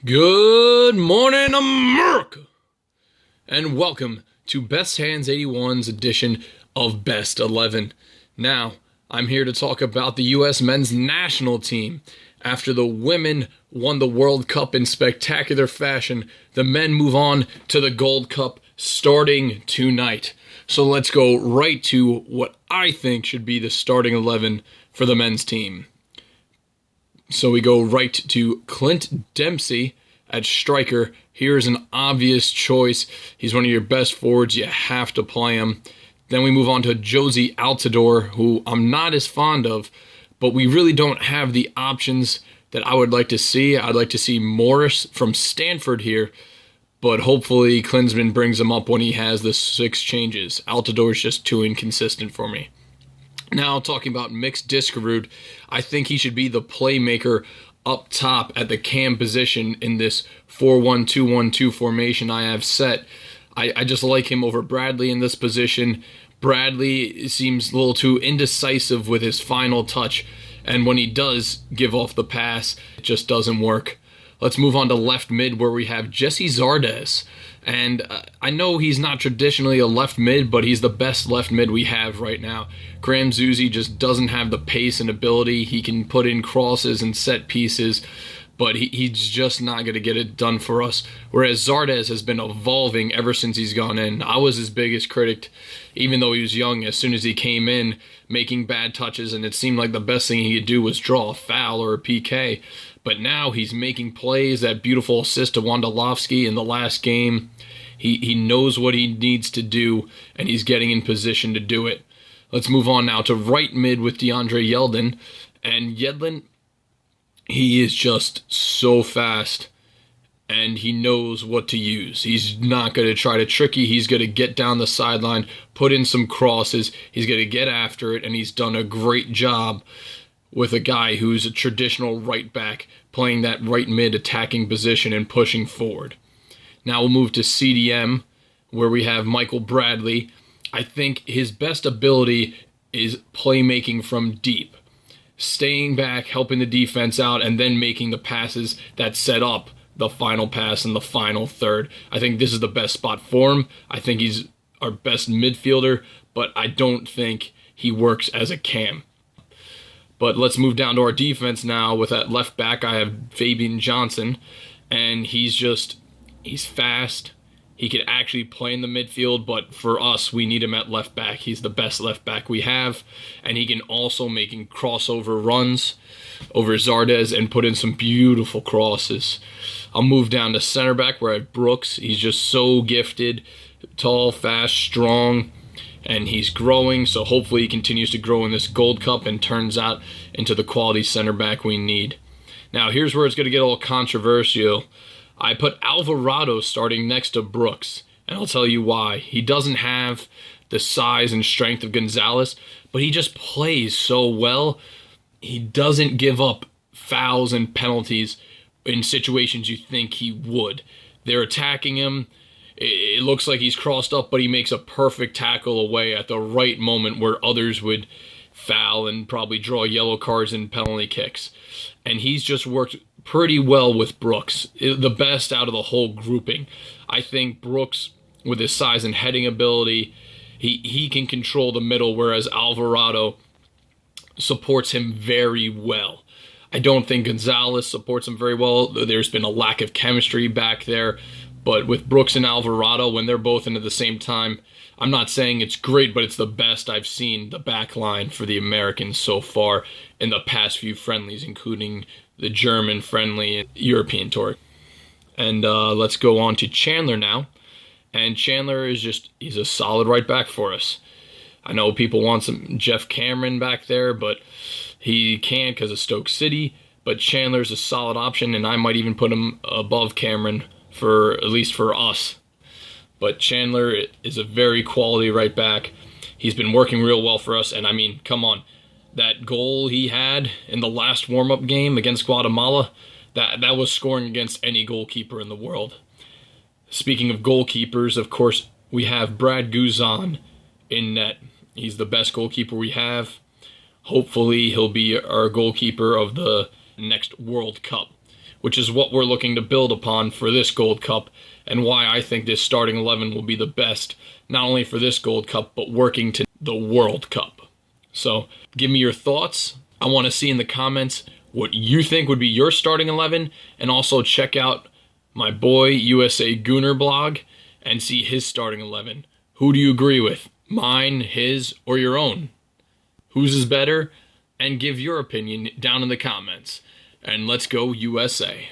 Good morning, America, and welcome to Best Hands 81's edition of Best 11. Now, I'm here to talk about the U.S. men's national team. After the women won the World Cup in spectacular fashion, the men move on to the Gold Cup starting tonight. So let's go right to what I think should be the starting 11 for the men's team. So we go right to Clint Dempsey at striker. Here's an obvious choice. He's one of your best forwards. You have to play him. Then we move on to Josie Altidore, who I'm not as fond of, but we really don't have the options that I would like to see. I'd like to see Morris from Stanford here, but hopefully Klinsmann brings him up when he has the 6 changes. Altidore's just too inconsistent for me. Now, talking about Mixed Diskerud, I think he should be the playmaker up top at the cam position in this 4-1-2-1-2 formation I have set. I just like him over Bradley in this position. Bradley seems a little too indecisive with his final touch, and when he does give off the pass, it just doesn't work. Let's move on to left mid, where we have Jesse Zardes. And I know he's not traditionally a left mid, but he's the best left mid we have right now. Graham Zusi just doesn't have the pace and ability. He can put in crosses and set pieces, but he's just not going to get it done for us. Whereas Zardes has been evolving ever since he's gone in. I was his biggest critic, even though he was young, as soon as he came in, making bad touches, and it seemed like the best thing he could do was draw a foul or a PK. But now he's making plays. That beautiful assist to Wondolowski in the last game. He knows what he needs to do, and he's getting in position to do it. Let's move on now to right mid with DeAndre Yeldon. And Yedlin, he is just so fast, and he knows what to use. He's not going to try to trick you. He's going to get down the sideline, put in some crosses. He's going to get after it, and he's done a great job with a guy who's a traditional right back, playing that right mid attacking position and pushing forward. Now we'll move to CDM, where we have Michael Bradley. I think his best ability is playmaking from deep, staying back, helping the defense out, and then making the passes that set up the final pass and the final third. I think this is the best spot for him. I think he's our best midfielder, but I don't think he works as a cam. But let's move down to our defense now. With that left back, I have Fabian Johnson, and he's fast. He could actually play in the midfield, but for us, we need him at left back. He's the best left back we have, and he can also making crossover runs over Zardes and put in some beautiful crosses. I'll move down to center back, where I have Brooks. He's just so gifted, tall, fast, strong, and he's growing, so hopefully he continues to grow in this Gold Cup and turns out into the quality center back we need. Now, here's where it's going to get a little controversial. I put Alvarado starting next to Brooks, and I'll tell you why. He doesn't have the size and strength of Gonzalez, but he just plays so well. He doesn't give up fouls and penalties in situations you think he would. They're attacking him. It looks like he's crossed up, but he makes a perfect tackle away at the right moment where others would foul and probably draw yellow cards and penalty kicks. And he's just worked pretty well with Brooks, the best out of the whole grouping. I think Brooks, with his size and heading ability, he can control the middle, whereas Alvarado supports him very well. I don't think Gonzalez supports him very well. There's been a lack of chemistry back there. But with Brooks and Alvarado, when they're both in at the same time, I'm not saying it's great, but it's the best I've seen the back line for the Americans so far in the past few friendlies, including the German friendly and European tour. And let's go on to Chandler now. And Chandler he's a solid right back for us. I know people want some Jeff Cameron back there, but he can't because of Stoke City. But Chandler's a solid option, and I might even put him above Cameron, for at least for us. But Chandler is a very quality right back. He's been working real well for us, and I mean, come on. That goal he had in the last warm-up game against Guatemala, that was scoring against any goalkeeper in the world. Speaking of goalkeepers, of course, we have Brad Guzan in net. He's the best goalkeeper we have. Hopefully, he'll be our goalkeeper of the next World Cup. which is what we're looking to build upon for this Gold Cup, and why I think this starting 11 will be the best, not only for this Gold Cup, but working to the World Cup. So give me your thoughts. I want to see in the comments what you think would be your starting 11, and also check out my boy USA Gooner blog and see his starting 11. Who do you agree with? Mine, his, or your own? Whose is better? And give your opinion down in the comments. And let's go USA.